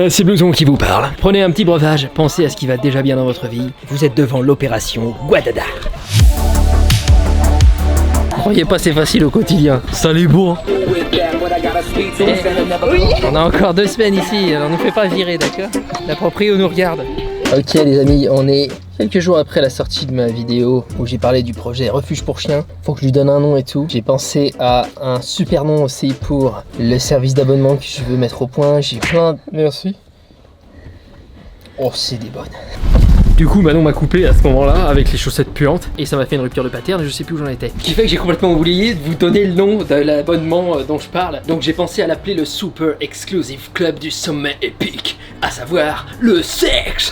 C'est Blouson qui vous parle. Prenez un petit breuvage, pensez à ce qui va déjà bien dans votre vie. Vous êtes devant l'opération Guadada. Croyez pas c'est facile au quotidien. Ça l'est beau. On a encore 2 semaines ici, on nous fait pas virer, d'accord? La proprio nous regarde. Ok les amis, on est quelques jours après la sortie de ma vidéo où j'ai parlé du projet Refuge pour chiens. Faut que je lui donne un nom et tout. J'ai pensé à un super nom aussi pour le service d'abonnement que je veux mettre au point. J'ai plein de... Merci. Oh, c'est des bonnes. Du coup, Manon m'a coupé à ce moment-là avec les chaussettes puantes et ça m'a fait une rupture de pattern, je sais plus où j'en étais. Ce qui fait que j'ai complètement oublié de vous donner le nom de l'abonnement dont je parle. Donc j'ai pensé à l'appeler le Super Exclusive Club du sommet épique, à savoir le sexe.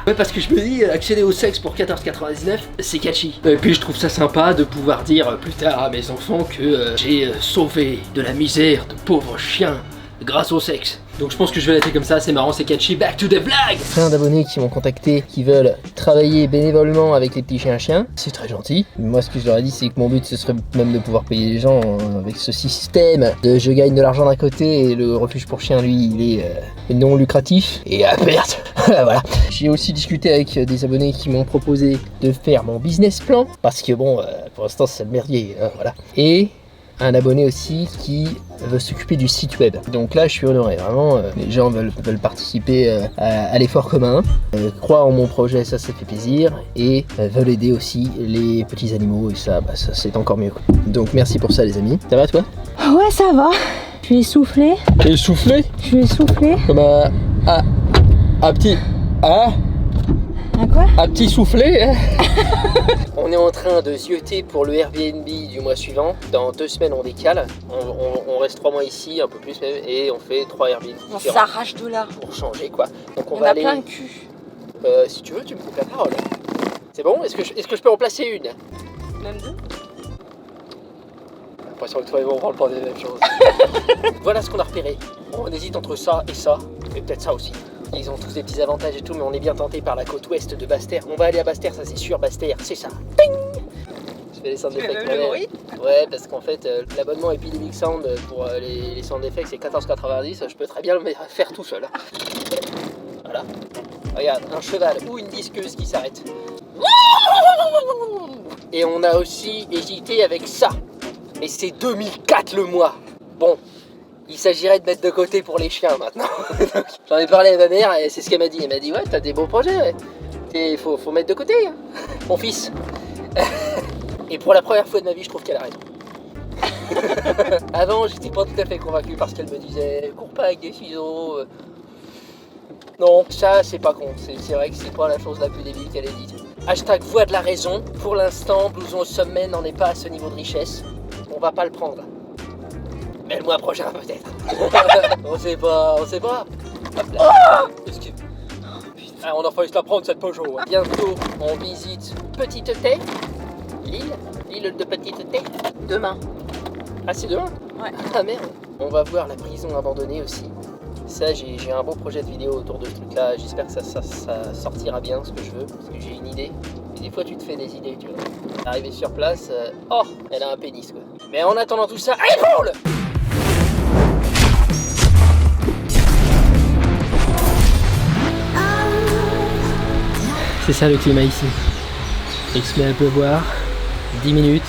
Ouais, parce que je me dis, accéder au sexe pour 14,99, c'est catchy. Et puis je trouve ça sympa de pouvoir dire plus tard à mes enfants que j'ai sauvé de la misère de pauvres chiens grâce au sexe. Donc je pense que je vais l'appeler comme ça, c'est marrant, c'est catchy. Back to the blague. Plein d'abonnés qui m'ont contacté, qui veulent travailler bénévolement avec les petits chiens. C'est très gentil. Moi ce que je leur ai dit, c'est que mon but ce serait même de pouvoir payer les gens avec ce système de je gagne de l'argent d'un côté et le refuge pour chiens lui il est non lucratif et à perte. Voilà. J'ai aussi discuté avec des abonnés qui m'ont proposé de faire mon business plan parce que bon pour l'instant c'est le merdier, hein, voilà. Et un abonné aussi qui veut s'occuper du site web. Donc là je suis honoré, vraiment les gens veulent participer à l'effort commun, croient en mon projet, ça fait plaisir, et veulent aider aussi les petits animaux et ça, ça c'est encore mieux. Donc merci pour ça les amis. Ça va toi? Ouais ça va, je vais souffler. Et souffler? Je vais souffler. Comme un petit... Ah, un quoi? Un petit soufflet, hein. On est en train de zioter pour le Airbnb du mois suivant. Dans 2 semaines on décale, on reste 3 mois ici, un peu plus même, et on fait 3 Airbnb différents. On s'arrache de là. Pour changer quoi. Donc on a aller... plein de cul. Si tu veux tu me coupes la parole. C'est bon? Est-ce que je peux en placer une? Même 2? J'ai l'impression que toi et moi on parle pas des mêmes choses. Voilà ce qu'on a repéré. On hésite entre ça, et peut-être ça aussi. Ils ont tous des petits avantages et tout, mais on est bien tenté par la côte ouest de Basse-Terre. On va aller à Basse-Terre, ça c'est sûr, Basse-Terre, c'est ça. Ting, je fais les sound effects. Ouais, parce qu'en fait, l'abonnement Epidemic Sound pour les sound effects c'est 14,90. Je peux très bien le faire tout seul. Voilà. Regarde, un cheval ou une disqueuse qui s'arrête. Et on a aussi hésité avec ça. Mais c'est 2004 le mois. Bon. Il s'agirait de mettre de côté pour les chiens maintenant. J'en ai parlé à ma mère et c'est ce qu'elle m'a dit. Elle m'a dit ouais t'as des beaux projets, ouais. Faut mettre de côté, hein, mon fils. Et pour la première fois de ma vie je trouve qu'elle a raison. Avant j'étais pas tout à fait convaincu parce qu'elle me disait cours pas avec des ciseaux. Non ça c'est pas con, c'est vrai que c'est pas la chose la plus débile qu'elle ait dite. Hashtag voix de la raison. Pour l'instant Blouson au sommet n'en est pas à ce niveau de richesse. On va pas le prendre. Mais le mois prochain peut-être. On sait pas. Hop là. Ah, on a failli se la prendre cette Peugeot. Hein. Bientôt on visite Petite Thé. L'île de Petite Thé. Demain. Ah c'est demain? Ouais. Ah merde. On va voir la prison abandonnée aussi. Ça j'ai un beau projet de vidéo autour de ce truc là. J'espère que ça sortira bien ce que je veux. Parce que j'ai une idée. Et des fois tu te fais des idées tu vois. Arrivé sur place, oh elle a un pénis quoi. Mais en attendant tout ça, allez roule. C'est ça le climat ici. Il se met à pleuvoir, 10 minutes,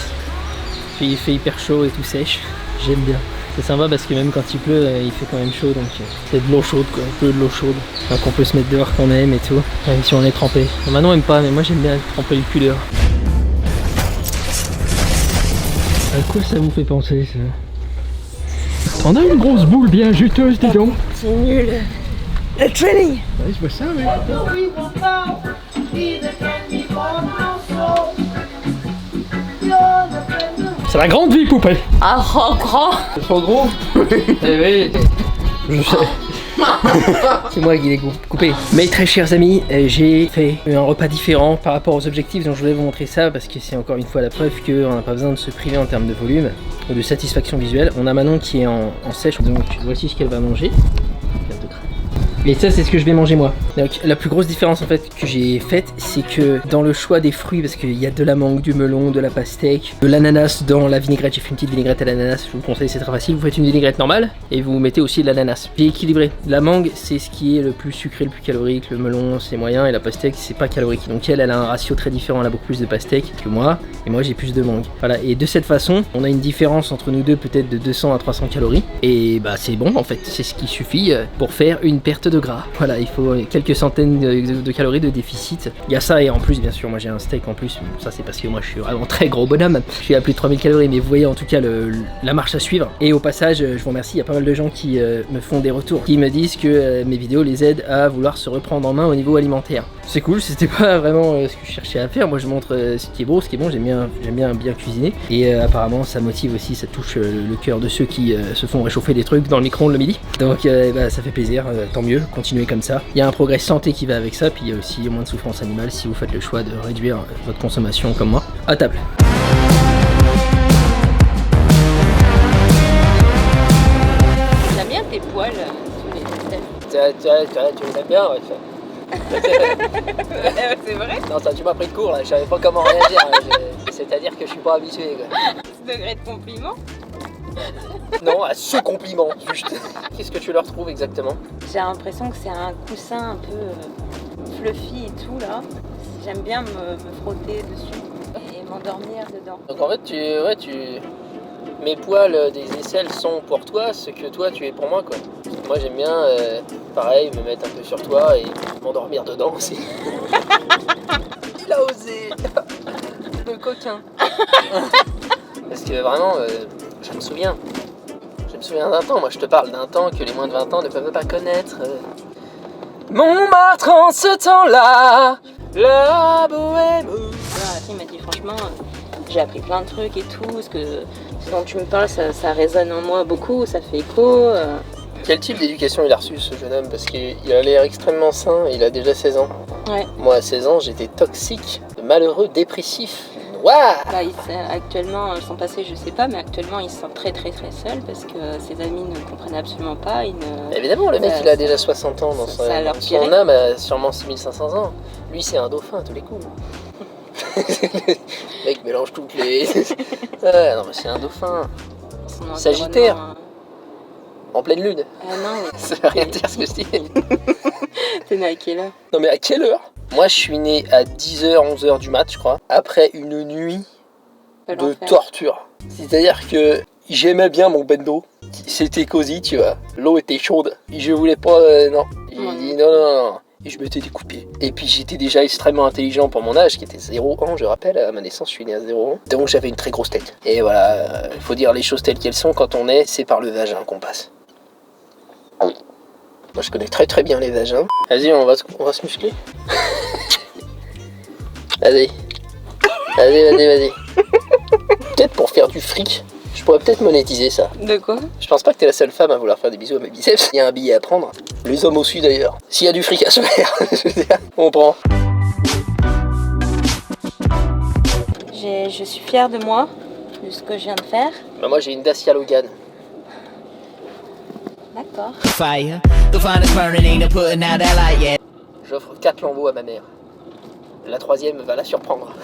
puis il fait hyper chaud et tout sèche. J'aime bien. C'est sympa parce que même quand il pleut, il fait quand même chaud, donc c'est de l'eau chaude quoi, un peu de l'eau chaude. Donc on peut se mettre dehors quand même et tout, même si on est trempé. Manon aime pas, mais moi j'aime bien tremper le cul dehors. À quoi ça vous fait penser ça? T'en as une grosse boule bien juteuse, dis donc. C'est nul. Le training. Ouais, je vois ça, oui. C'est la grande vie, poupée. Ah, grand. C'est trop gros. Eh oui. Je sais. C'est moi qui l'ai coupé. Mais très chers amis, j'ai fait un repas différent par rapport aux objectifs, donc je voulais vous montrer ça parce que c'est encore une fois la preuve qu'on n'a pas besoin de se priver en termes de volume ou de satisfaction visuelle. On a Manon qui est en sèche, donc voici ce qu'elle va manger. Et ça c'est ce que je vais manger moi. Donc la plus grosse différence en fait que j'ai faite, c'est que dans le choix des fruits, parce qu'il y a de la mangue, du melon, de la pastèque, de l'ananas dans la vinaigrette, j'ai fait une petite vinaigrette à l'ananas, je vous conseille, c'est très facile. Vous faites une vinaigrette normale et vous mettez aussi de l'ananas. J'ai équilibré. La mangue c'est ce qui est le plus sucré, le plus calorique, le melon c'est moyen et la pastèque c'est pas calorique. Donc elle a un ratio très différent, elle a beaucoup plus de pastèque que moi et moi j'ai plus de mangue. Voilà, et de cette façon on a une différence entre nous deux peut-être de 200 à 300 calories et bah c'est bon en fait, c'est ce qui suffit pour faire une perte de gras. Voilà, il faut quelques centaines de calories de déficit. Il y a ça et en plus bien sûr moi j'ai un steak en plus, ça c'est parce que moi je suis vraiment très gros bonhomme, je suis à plus de 3000 calories mais vous voyez en tout cas la marche à suivre. Et au passage je vous remercie, il y a pas mal de gens qui me font des retours, qui me disent que mes vidéos les aident à vouloir se reprendre en main au niveau alimentaire. C'est cool, c'était pas vraiment ce que je cherchais à faire, moi je montre ce qui est beau, ce qui est bon, j'aime bien cuisiner et apparemment ça motive aussi, ça touche le cœur de ceux qui se font réchauffer des trucs dans le micro-ondes le midi. Donc bah, ça fait plaisir, tant mieux, continuez comme ça. Il y a un progrès santé qui va avec ça, puis il y a aussi moins de souffrance animale si vous faites le choix de réduire votre consommation comme moi. À table. J'aime bien tes poils sous les aisselles. Tu les aimes bien, ouais. C'est vrai? Non, ça tu m'as pris de court là, je savais pas comment réagir. C'est-à-dire que je suis pas habitué quoi. Ce degré de compliment? Non, à ce compliment, juste. Qu'est-ce que tu leur trouves exactement? J'ai l'impression que c'est un coussin un peu fluffy et tout là. J'aime bien me frotter dessus et m'endormir dedans. Donc en fait, mes poils des aisselles sont pour toi ce que toi tu es pour moi quoi. Moi j'aime bien, pareil, me mettre un peu sur toi et m'endormir dedans aussi. Il a osé. Le coquin. Parce que vraiment, je me souviens d'un temps, moi je te parle d'un temps que les moins de 20 ans ne peuvent pas connaître. Montmartre en ce temps-là, la bohème. Il m'a dit franchement, j'ai appris plein de trucs et tout, ce dont tu me parles, ça résonne en moi beaucoup, ça fait écho. Quel type d'éducation il a reçu ce jeune homme? Parce qu'il a l'air extrêmement sain, il a déjà 16 ans. Ouais. Moi à 16 ans j'étais toxique, malheureux, dépressif. Noir. Bah, actuellement, son passé je sais pas, mais actuellement il se sent très seul parce que ses amis ne comprennent absolument pas. Évidemment, le mec il a déjà 60 ans dans son âme a sûrement 6500 ans. Lui c'est un dauphin à tous les coups. Le mec mélange toutes les... non mais c'est un dauphin. Sagittaire. En pleine lune. Ah non. Ça veut rien dire ce que je dis. T'es né à quelle heure? Non mais à quelle heure? Moi je suis né à 10h, 11h du mat je crois. Après une nuit de torture. C'est-à-dire que j'aimais bien mon bendo. C'était cosy tu vois. L'eau était chaude. Je voulais pas... non. J'ai dit non. Et je m'étais découpé. Et puis j'étais déjà extrêmement intelligent pour mon âge, qui était 0 ans, je rappelle, à ma naissance, je suis né à 0 ans. Donc j'avais une très grosse tête. Et voilà, il faut dire les choses telles qu'elles sont, quand on est, c'est par le vagin qu'on passe. Moi je connais très bien les vagins. Vas-y, on va se muscler. Vas-y. Peut-être pour faire du fric. Je pourrais peut-être monétiser ça. De quoi? Je pense pas que t'es la seule femme à vouloir faire des bisous à mes biceps. Il y a un billet à prendre. Les hommes aussi d'ailleurs. S'il y a du fric à se faire, je veux dire, on prend. Je suis fière de moi, de ce que je viens de faire. Bah moi j'ai une Dacia Logan. D'accord. J'offre 4 lambeaux à ma mère. La troisième va la surprendre.